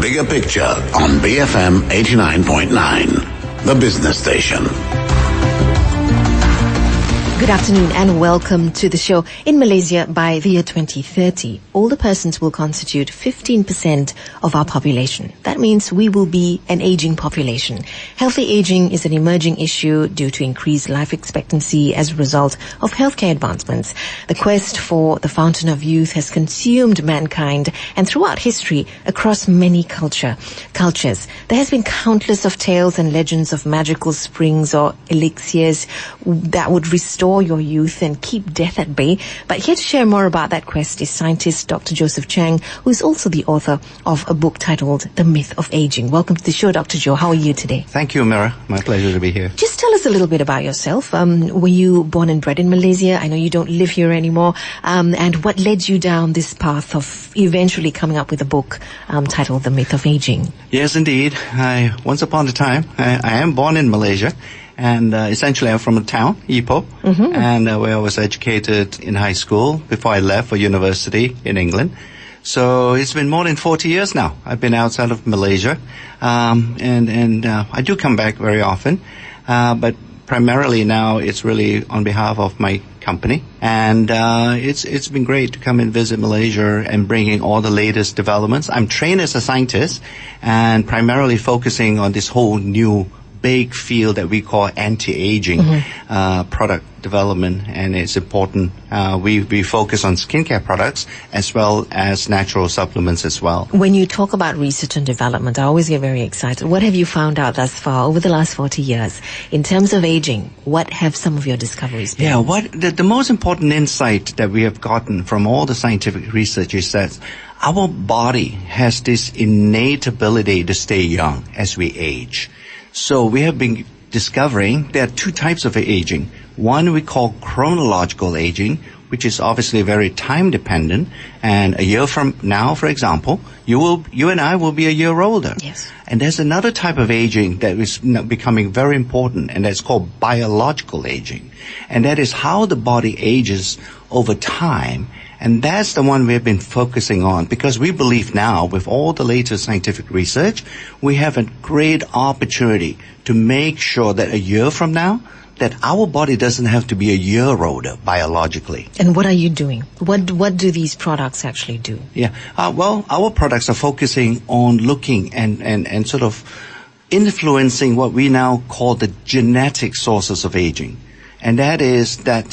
bigger picture on BFM 89.9, the business station. Good afternoon and welcome to the show. In Malaysia, by the year 2030, older persons will constitute 15% of our population. That means we will be an aging population. Healthy aging is an emerging issue due to increased life expectancy as a result of healthcare advancements. The quest for the fountain of youth has consumed mankind, and throughout history, across many cultures, there has been countless of tales and legends of magical springs or elixirs that would restore your youth and keep death at bay. But here to share more about that quest is scientist Dr Joseph Chang, who is also the author of a book titled The Myth of Aging. Welcome to the show, Dr Jo. How are you today? Thank you, Mira. My pleasure to be here. Just tell us a little bit about yourself. Were you born and bred in Malaysia? I know you don't live here anymore. And what led you down this path of eventually coming up with a book titled The Myth of Aging? Yes, indeed. Once upon a time, I am born in Malaysia. And essentially, I'm from a town, Ipoh, and where I was educated in high school before I left for university in England. So it's been more than 40 years now. I've been outside of Malaysia, and I do come back very often, but primarily now it's really on behalf of my company. And it's been great to come and visit Malaysia and bringing all the latest developments. I'm trained as a scientist and primarily focusing on this whole new big field that we call anti-aging product development, and it's important. We focus on skincare products as well as natural supplements as well. When you talk about research and development, I always get very excited. What have you found out thus far over the last 40 years in terms of aging? What have some of your discoveries been? Yeah, the most important insight that we have gotten from all the scientific research is that our body has this innate ability to stay young as we age. So we have been discovering there are two types of aging. One we call chronological aging, which is obviously very time dependent. And a year from now, for example, you and I will be a year older. Yes. And there's another type of aging that is becoming very important, and that's called biological aging. And that is how the body ages over time. And that's the one we've been focusing on, because we believe now, with all the latest scientific research, we have a great opportunity to make sure that a year from now, that our body doesn't have to be a year older biologically. And what are you doing? What do these products actually do? Yeah, well, our products are focusing on looking and sort of influencing what we now call the genetic sources of aging. And that is that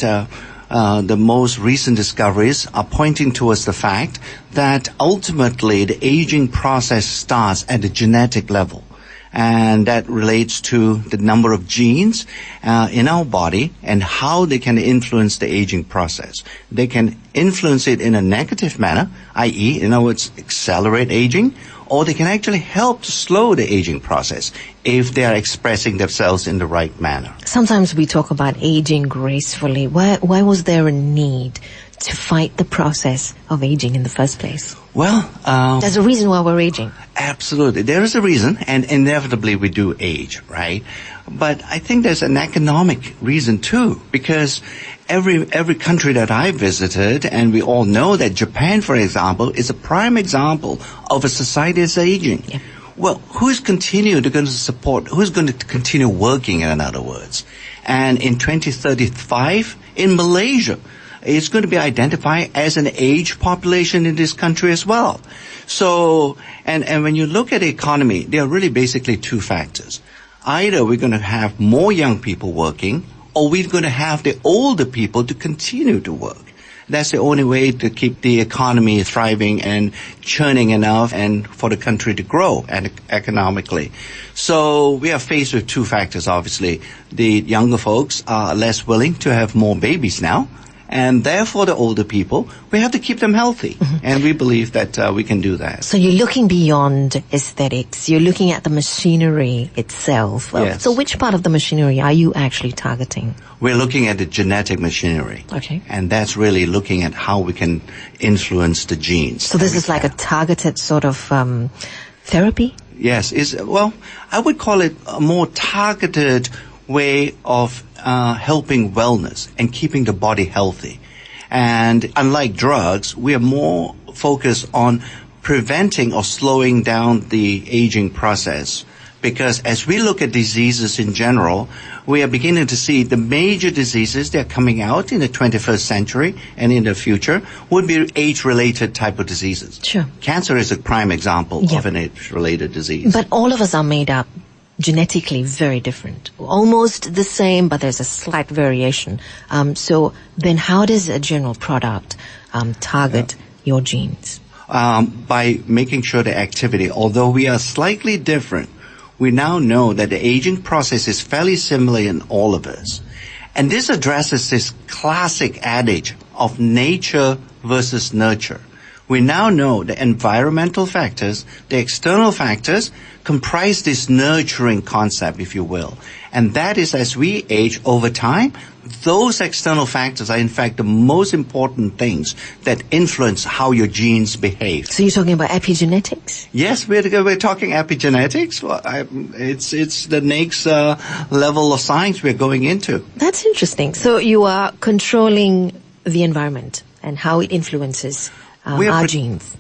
the most recent discoveries are pointing towards the fact that ultimately the aging process starts at the genetic level. And that relates to the number of genes in our body and how they can influence the aging process. They can influence it in a negative manner, i.e., in other words, accelerate aging, or they can actually help to slow the aging process if they are expressing themselves in the right manner. Sometimes we talk about aging gracefully. Why was there a need to fight the process of aging in the first place? Well, there's a reason why we're aging. Absolutely. There is a reason, and inevitably we do age, right? But I think there's an economic reason too, because every country that I visited, and we all know that Japan, for example, is a prime example of a society that's aging. Yeah. Well, who's going to continue working, in other words? And in 2035, in Malaysia, it's going to be identified as an aged population in this country as well. So, and when you look at the economy, there are really basically two factors. Either we're going to have more young people working, or we're going to have the older people to continue to work. That's the only way to keep the economy thriving and churning enough and for the country to grow economically. So we are faced with two factors, obviously. The younger folks are less willing to have more babies now. And therefore, the older people, we have to keep them healthy. And we believe that we can do that. So you're looking beyond aesthetics. You're looking at the machinery itself. Yes. So which part of the machinery are you actually targeting? We're looking at the genetic machinery. Okay. And that's really looking at how we can influence the genes. So this is like a targeted sort of therapy? Yes. Well, I would call it a more targeted way of helping wellness and keeping the body healthy. And unlike drugs, we are more focused on preventing or slowing down the aging process. Because as we look at diseases in general, we are beginning to see the major diseases that are coming out in the 21st century and in the future would be age-related type of diseases. Sure. Cancer is a prime example of an age-related disease. But all of us are made up genetically very different. Almost the same, but there's a slight variation. So then how does a general product target your genes? By making sure the activity, although we are slightly different, we now know that the aging process is fairly similar in all of us. And this addresses this classic adage of nature versus nurture. We now know the environmental factors, the external factors, comprise this nurturing concept, if you will. And that is, as we age over time, those external factors are in fact the most important things that influence how your genes behave. So you're talking about epigenetics? Yes, we're talking epigenetics. Well, it's the next level of science we're going into. That's interesting. So you are controlling the environment and how it influences our genes.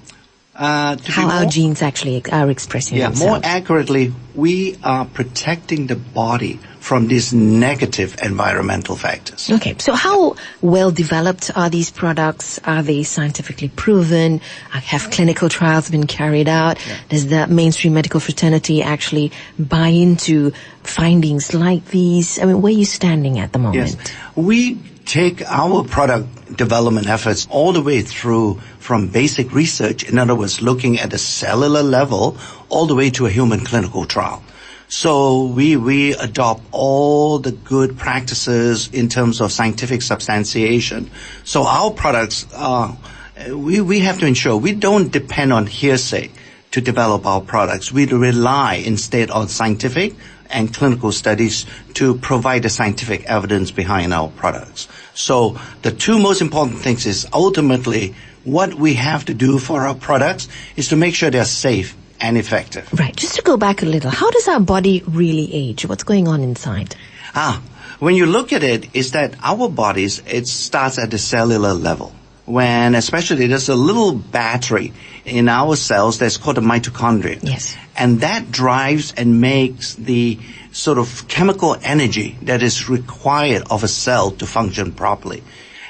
How our genes actually are expressing themselves. More accurately, we are protecting the body from these negative environmental factors. Okay, so how well developed are these products? Are they scientifically proven? Have clinical trials been carried out? Yeah. Does the mainstream medical fraternity actually buy into findings like these? I mean, where are you standing at the moment? Yes. We take our product development efforts all the way through from basic research, in other words, looking at the cellular level, all the way to a human clinical trial. So we adopt all the good practices in terms of scientific substantiation. So our products, we have to ensure we don't depend on hearsay to develop our products. We rely instead on scientific and clinical studies to provide the scientific evidence behind our products. So the two most important things is ultimately what we have to do for our products is to make sure they're safe and effective. Right. Just to go back a little, how does our body really age? What's going on inside? When you look at it, is that our bodies, it starts at the cellular level. When especially there's a little battery in our cells that's called the mitochondria. Yes. And that drives and makes the sort of chemical energy that is required of a cell to function properly.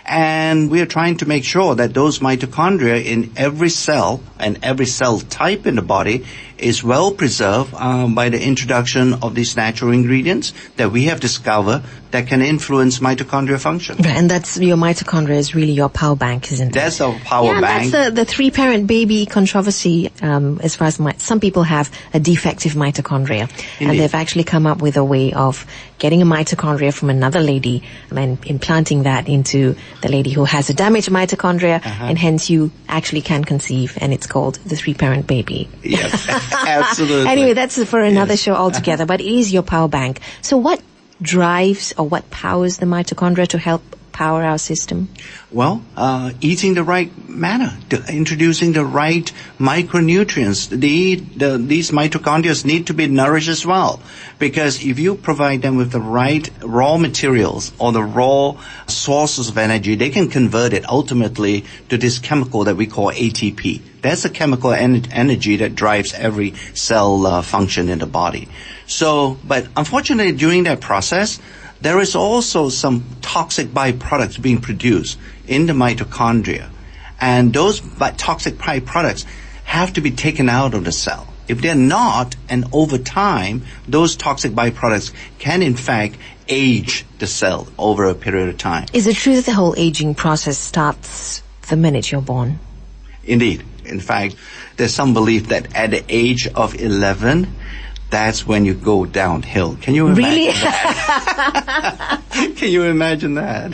And we are trying to make sure that those mitochondria in every cell and every cell type in the body is well preserved by the introduction of these natural ingredients that we have discovered that can influence mitochondria function. Right, and that's your mitochondria is really your power bank, isn't it? That's our power bank. That's the three-parent baby controversy. As far as some people have a defective mitochondria, Indeed. and they've actually come up with a way of getting a mitochondria from another lady and implanting that into the lady who has a damaged mitochondria, and hence you actually can conceive, and it's called the three-parent baby. Yes, absolutely. Anyway, that's for another show altogether, but it is your power bank. So what drives or what powers the mitochondria to help power our system? Well, eating the right manner, introducing the right micronutrients. These mitochondria need to be nourished as well, because if you provide them with the right raw materials or the raw sources of energy, they can convert it ultimately to this chemical that we call ATP. That's the chemical energy that drives every cell function in the body. So, but unfortunately, during that process, there is also some toxic byproducts being produced in the mitochondria. And those toxic byproducts have to be taken out of the cell. If they're not, and over time, those toxic byproducts can in fact age the cell over a period of time. Is it true that the whole aging process starts the minute you're born? Indeed. In fact, there's some belief that at the age of 11, that's when you go downhill. Can you imagine that? Can you imagine that?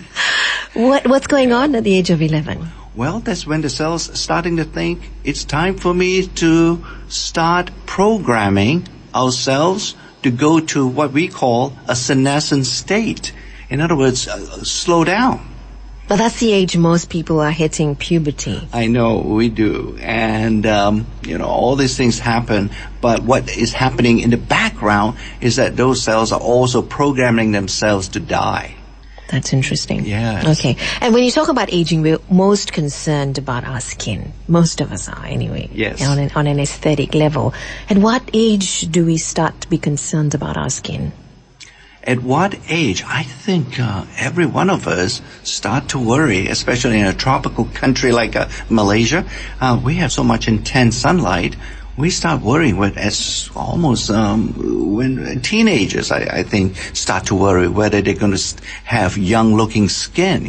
What's going on at the age of 11? Well, that's when the cell's starting to think it's time for me to start programming ourselves to go to what we call a senescent state. In other words, slow down. But that's the age most people are hitting puberty. I know, we do. And, all these things happen. But what is happening in the background is that those cells are also programming themselves to die. That's interesting. Yes. Okay. And when you talk about aging, we're most concerned about our skin. Most of us are, anyway. Yes. On an aesthetic level. At what age do we start to be concerned about our skin? At what age? I think every one of us start to worry, especially in a tropical country like Malaysia. We have so much intense sunlight. We start worrying when teenagers, I think, start to worry whether they're going to have young-looking skin,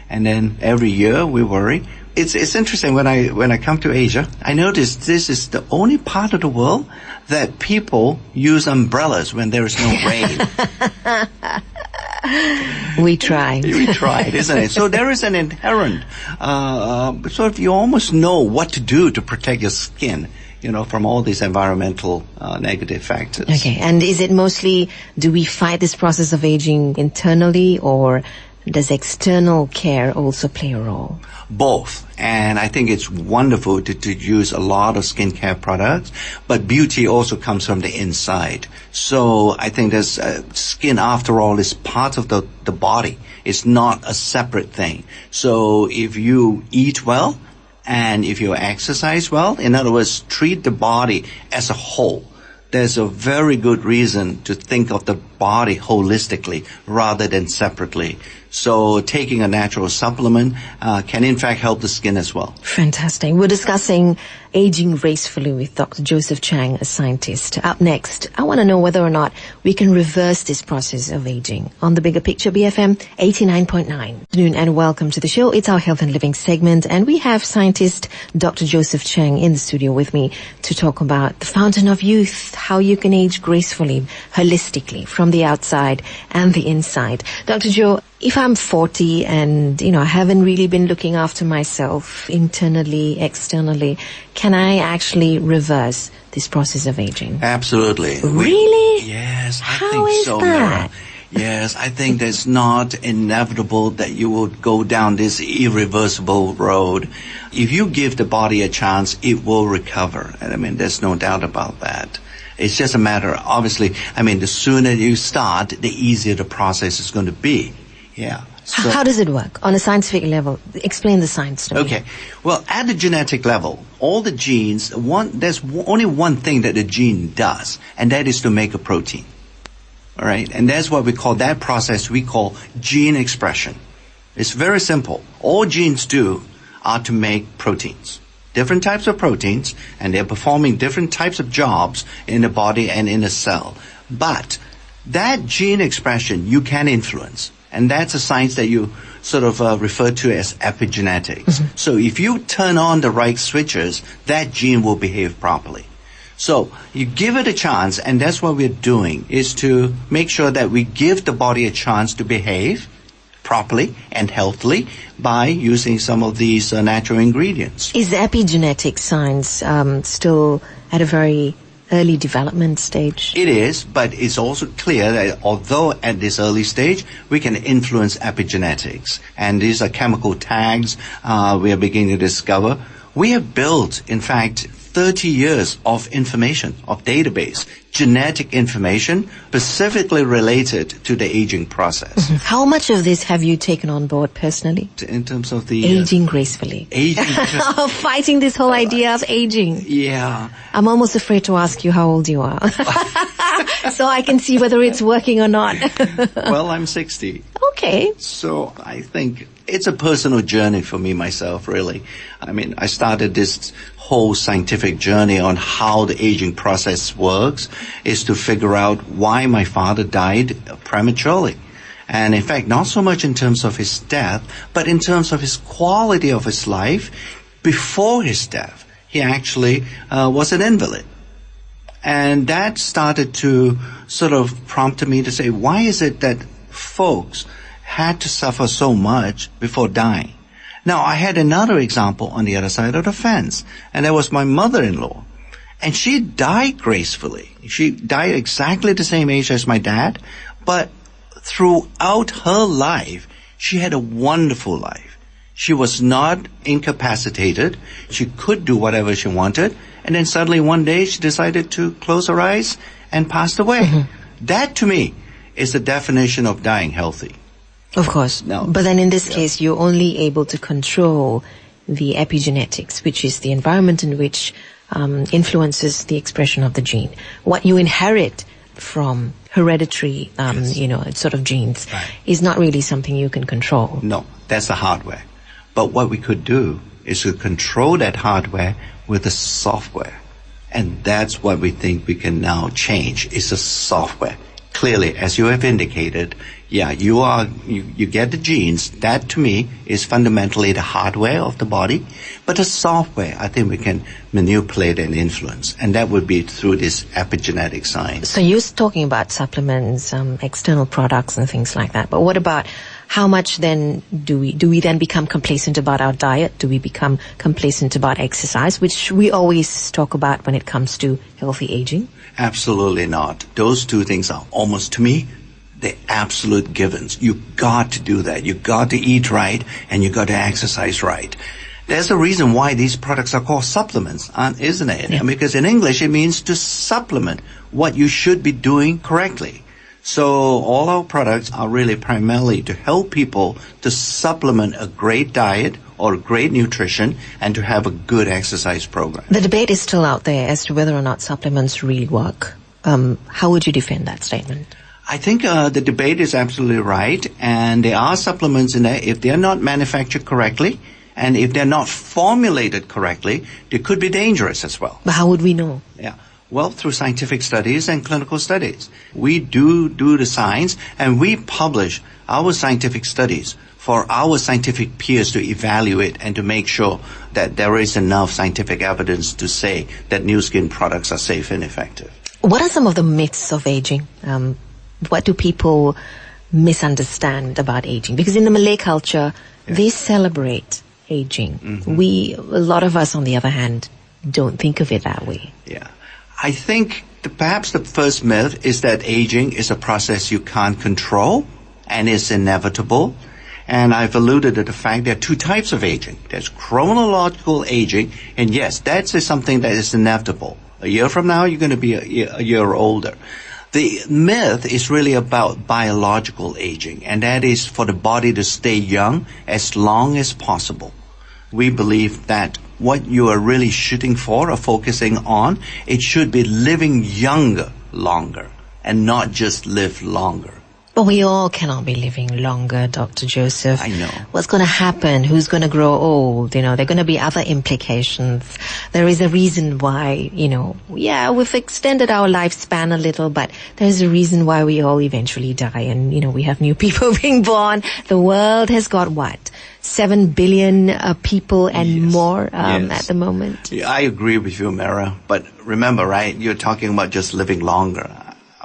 And then every year we worry. It's interesting when I come to Asia, I notice this is the only part of the world that people use umbrellas when there is no rain. We tried. We tried, isn't it? So there is an inherent, sort of you almost know what to do to protect your skin, from all these environmental negative factors. Okay, and is it mostly, do we fight this process of aging internally, or does external care also play a role? Both. And I think it's wonderful to use a lot of skincare products, but beauty also comes from the inside. So I think there's skin, after all, is part of the body. It's not a separate thing. So if you eat well, and if you exercise well, in other words, treat the body as a whole, there's a very good reason to think of the body holistically rather than separately. So taking a natural supplement can in fact help the skin as well. Fantastic. We're discussing aging gracefully with Dr. Joseph Chang, a scientist. Up next, I want to know whether or not we can reverse this process of aging. On the Bigger Picture, BFM 89.9. Good afternoon and welcome to the show. It's our Health and Living segment, and we have scientist Dr. Joseph Chang in the studio with me to talk about the fountain of youth, how you can age gracefully, holistically, from the outside and the inside. Dr. Joe, if I'm 40 and, I haven't really been looking after myself internally, externally, can I actually reverse this process of aging? Absolutely. Really? Yes, I How think is so, that? Mira. Yes, I think it's not inevitable that you will go down this irreversible road. If you give the body a chance, it will recover. And there's no doubt about that. It's just a matter, obviously, the sooner you start, the easier the process is going to be. Yeah. So, how does it work on a scientific level? Explain the science to me. Okay. Well, at the genetic level, all the genes, there's only one thing that the gene does, and that is to make a protein. All right? And that's what that process we call gene expression. It's very simple. All genes do are to make proteins. Different types of proteins, and they're performing different types of jobs in the body and in a cell. But that gene expression you can influence. And that's a science that you sort of refer to as epigenetics. Mm-hmm. So if you turn on the right switches, that gene will behave properly. So you give it a chance, and that's what we're doing, is to make sure that we give the body a chance to behave properly and healthily by using some of these natural ingredients. Is the epigenetic science still at a very early development stage? It is, but it's also clear that although at this early stage, we can influence epigenetics. And these are chemical tags we are beginning to discover. We have built, in fact, 30 years of information, of database, genetic information, specifically related to the aging process. Mm-hmm. How much of this have you taken on board personally? In terms of the... aging gracefully. Aging fighting this whole idea of aging. Yeah. I'm almost afraid to ask you how old you are. So I can see whether it's working or not. Well, I'm 60. Okay. So I think it's a personal journey for me myself, really. I started this whole scientific journey on how the aging process works is to figure out why my father died prematurely. And in fact, not so much in terms of his death, but in terms of his quality of his life before his death. He actually was an invalid. And that started to sort of prompt me to say, why is it that folks had to suffer so much before dying? Now, I had another example on the other side of the fence, and that was my mother-in-law. And she died gracefully. She died exactly the same age as my dad, but throughout her life, she had a wonderful life. She was not incapacitated. She could do whatever she wanted. And then suddenly one day she decided to close her eyes and passed away. Mm-hmm. That to me is the definition of dying healthy. Of course. No. But then in this case, you're only able to control the epigenetics, which is the environment in which influences the expression of the gene. What you inherit from hereditary, sort of genes is not really something you can control. No, that's the hardware. But what we could do is to control that hardware with the software. And that's what we think we can now change, is the software. Clearly, as you have indicated, you get the genes. That, to me, is fundamentally the hardware of the body. But the software, I think we can manipulate and influence. And that would be through this epigenetic science. So you're talking about supplements, external products and things like that. But what about how much then do we then become complacent about our diet? Do we become complacent about exercise, which we always talk about when it comes to healthy aging? Absolutely not. Those two things are almost, to me, the absolute givens. You got to do that. You got to eat right and you got to exercise right. There's a reason why these products are called supplements, isn't it? Yeah. Because in English it means to supplement what you should be doing correctly. So all our products are really primarily to help people to supplement a great diet or great nutrition and to have a good exercise program. The debate is still out there as to whether or not supplements really work. How would you defend that statement? I think the debate is absolutely right, and there are supplements in there. If they're not manufactured correctly, and if they're not formulated correctly, they could be dangerous as well. But how would we know? Yeah. Well, through scientific studies and clinical studies. We do the science, and we publish our scientific studies for our scientific peers to evaluate and to make sure that there is enough scientific evidence to say that new skin products are safe and effective. What are some of the myths of aging? What do people misunderstand about aging? Because in the Malay culture, they celebrate aging. Mm-hmm. A lot of us, on the other hand, don't think of it that way. Yeah. I think perhaps the first myth is that aging is a process you can't control and is inevitable. And I've alluded to the fact there are two types of aging. There's chronological aging, and yes, that's something that is inevitable. A year from now, you're going to be a year older. The myth is really about biological aging, and that is for the body to stay young as long as possible. We believe that what you are really shooting for or focusing on, it should be living younger longer and not just live longer. But we all cannot be living longer, Dr. Joseph. I know. What's going to happen? Who's going to grow old? There are going to be other implications. There is a reason why, we've extended our lifespan a little, but there's a reason why we all eventually die. And, we have new people being born. The world has got 7 billion people and more at the moment. Yeah, I agree with you, Mara. But remember, right, you're talking about just living longer.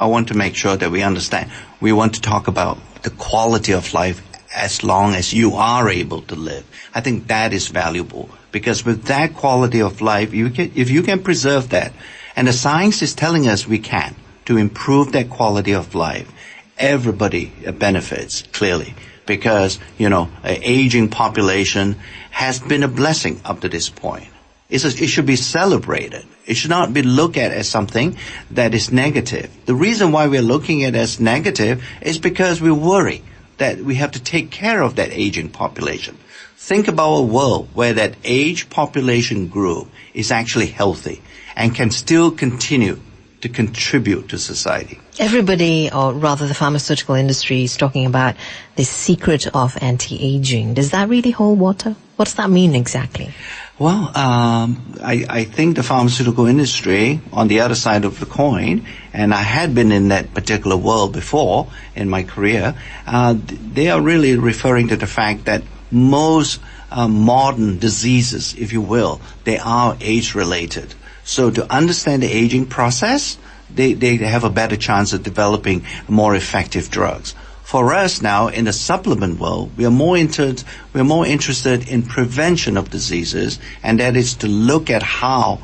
I want to make sure that we understand. We want to talk about the quality of life as long as you are able to live. I think that is valuable because with that quality of life, if you can preserve that, and the science is telling us we can, to improve that quality of life, everybody benefits clearly because, an aging population has been a blessing up to this point. It should be celebrated. It should not be looked at as something that is negative. The reason why we're looking at it as negative is because we worry that we have to take care of that aging population. Think about a world where that age population group is actually healthy and can still continue to contribute to society. Everybody, or rather the pharmaceutical industry, is talking about the secret of anti-aging. Does that really hold water? What does that mean exactly? Well, I think the pharmaceutical industry, on the other side of the coin, and I had been in that particular world before in my career, they are really referring to the fact that most modern diseases, if you will, they are age-related. So to understand the aging process, they have a better chance of developing more effective drugs. For us now in the supplement world, we are more interested in prevention of diseases, and that is to look at how,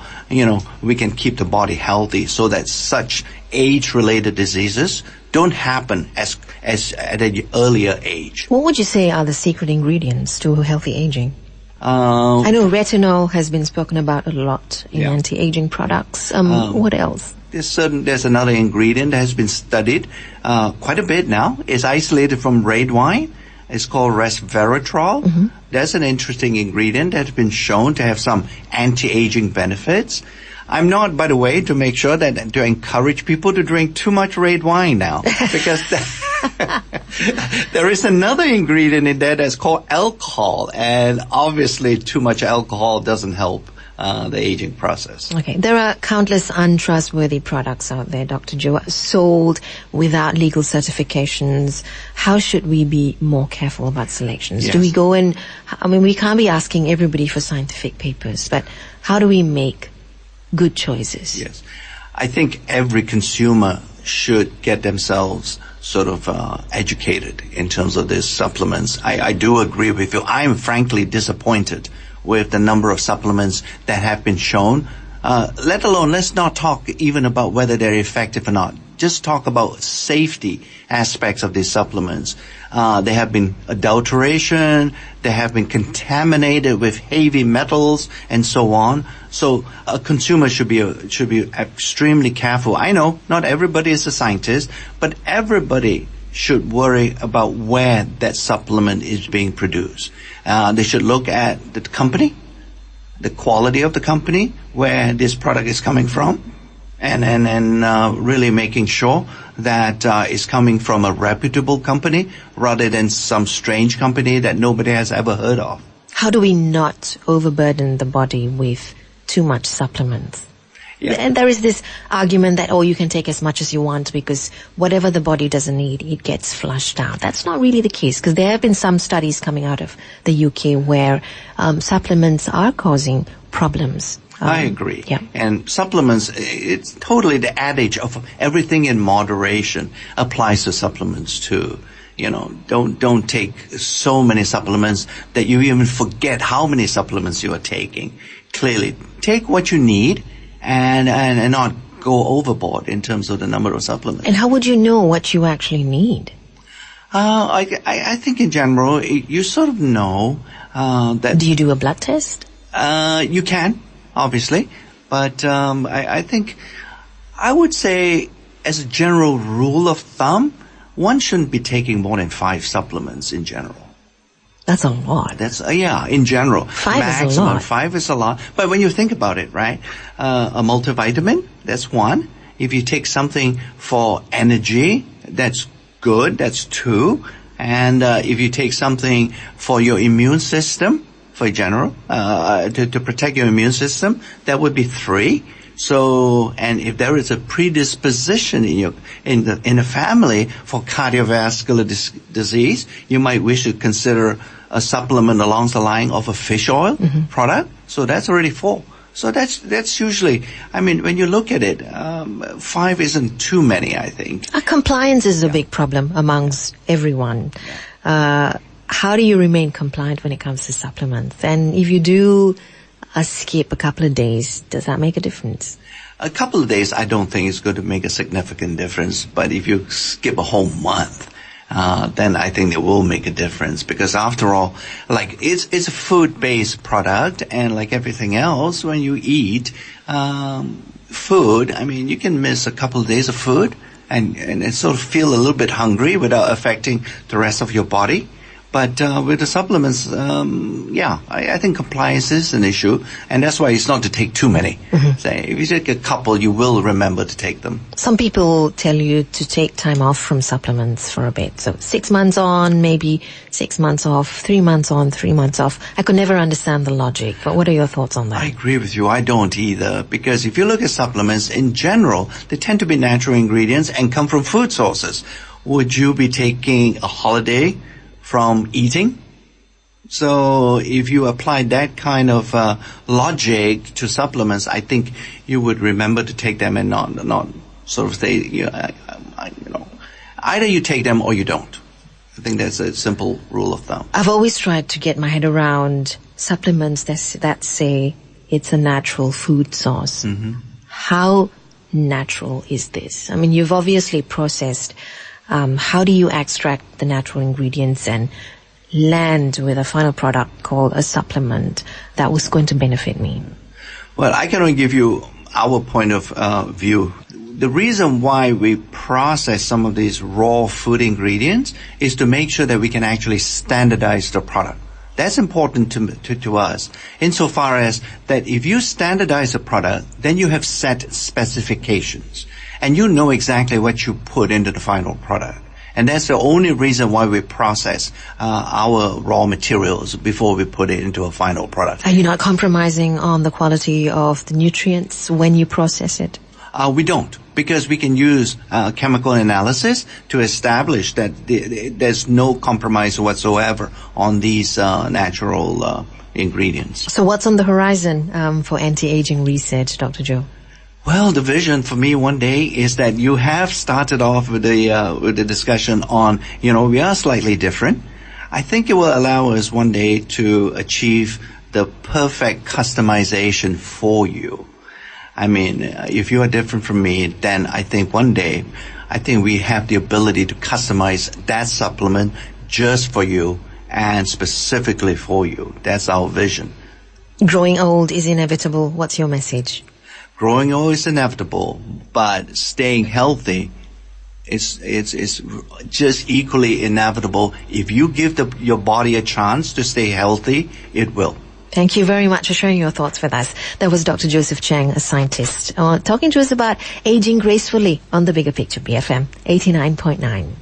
we can keep the body healthy so that such age-related diseases don't happen as at an earlier age. What would you say are the secret ingredients to healthy aging? I know retinol has been spoken about a lot in anti-aging products. What else? There's another ingredient that has been studied quite a bit now. It's isolated from red wine. It's called resveratrol. That's an interesting ingredient that's been shown to have some anti-aging benefits. I'm not, by the way, to make sure that to encourage people to drink too much red wine now, because there is another ingredient in there that's called alcohol, and obviously too much alcohol doesn't help the aging process. Okay, there are countless untrustworthy products out there, Dr. Joe, sold without legal certifications. How should we be more careful about selections? Yes. Do we go in, I mean, we can't be asking everybody for scientific papers, but how do we make good choices? Yes. I think every consumer should get themselves sort of educated in terms of these supplements. I do agree with you. I'm frankly disappointed with the number of supplements that have been shown. Let alone, let's not talk even about whether they're effective or not. Just talk about safety aspects of these supplements. They have been adulteration, they have been contaminated with heavy metals, and so on. So a consumer should be extremely careful. I know not everybody is a scientist, but everybody should worry about where that supplement is being produced. They should look at the company, the quality of the company, where this product is coming from, and really making sure that it's coming from a reputable company rather than some strange company that nobody has ever heard of. How do we not overburden the body with too much supplements? Yeah. And there is this argument that, you can take as much as you want because whatever the body doesn't need, it gets flushed out. That's not really the case, because there have been some studies coming out of the UK where supplements are causing problems. I agree. Yeah. And supplements, it's totally the adage of everything in moderation applies to supplements too. You know, don't take so many supplements that you even forget how many supplements you are taking. Clearly, take what you need and not go overboard in terms of the number of supplements. And how would you know what you actually need? I think in general, you sort of know that... Do you do a blood test? You can, obviously. But I think I would say as a general rule of thumb, one shouldn't be taking more than 5 supplements in general. That's a lot. That's in general. 5 maximum, is a lot. 5 is a lot. But when you think about it, right, a multivitamin, that's 1. If you take something for energy, that's good, that's 2. And if you take something for your immune system, for general, to protect your immune system, that would be 3. So, and if there is a predisposition in the family for cardiovascular disease, you might wish to consider a supplement along the line of a fish oil product. So that's already 4. So that's usually, I mean, when you look at it, 5 isn't too many, I think. Compliance is a big problem amongst everyone. How do you remain compliant when it comes to supplements? And if you do skip a couple of days, does that make a difference? A couple of days, I don't think it's going to make a significant difference. But if you skip a whole month, then I think it will make a difference. Because after all, like it's a food-based product, and like everything else, when you eat food, I mean, you can miss a couple of days of food and sort of feel a little bit hungry without affecting the rest of your body. But with the supplements, I think compliance is an issue, and that's why it's not to take too many. Say, if you take a couple, you will remember to take them. Some people tell you to take time off from supplements for a bit. So 6 months on, maybe 6 months off, 3 months on, 3 months off. I could never understand the logic, but what are your thoughts on that? I agree with you. I don't either, because if you look at supplements in general, they tend to be natural ingredients and come from food sources. Would you be taking a holiday from eating? So if you apply that kind of logic to supplements, I think you would remember to take them and not sort of say, either you take them or you don't. I think that's a simple rule of thumb. I've always tried to get my head around supplements that say it's a natural food source. How natural is this? I mean, you've obviously processed. How do you extract the natural ingredients and land with a final product called a supplement that was going to benefit me? Well, I can only give you our point of view. the reason why we process some of these raw food ingredients is to make sure that we can actually standardize the product. That's important to us, insofar as that if you standardize a product, then you have set specifications, and you know exactly what you put into the final product. And that's the only reason why we process our raw materials before we put it into a final product. Are you not compromising on the quality of the nutrients when you process it? We don't, because we can use chemical analysis to establish that there's no compromise whatsoever on these natural ingredients. So what's on the horizon for anti-aging research, Dr. Joe? Well, the vision for me one day is that you have started off with the discussion on, we are slightly different. I think it will allow us one day to achieve the perfect customization for you. I mean, if you are different from me, then I think one day, we have the ability to customize that supplement just for you and specifically for you. That's our vision. Growing old is inevitable. What's your message? Growing old is inevitable, but staying healthy is just equally inevitable. If you give your body a chance to stay healthy, it will. Thank you very much for sharing your thoughts with us. That was Dr. Joseph Chang, a scientist, talking to us about aging gracefully on The Bigger Picture, BFM 89.9.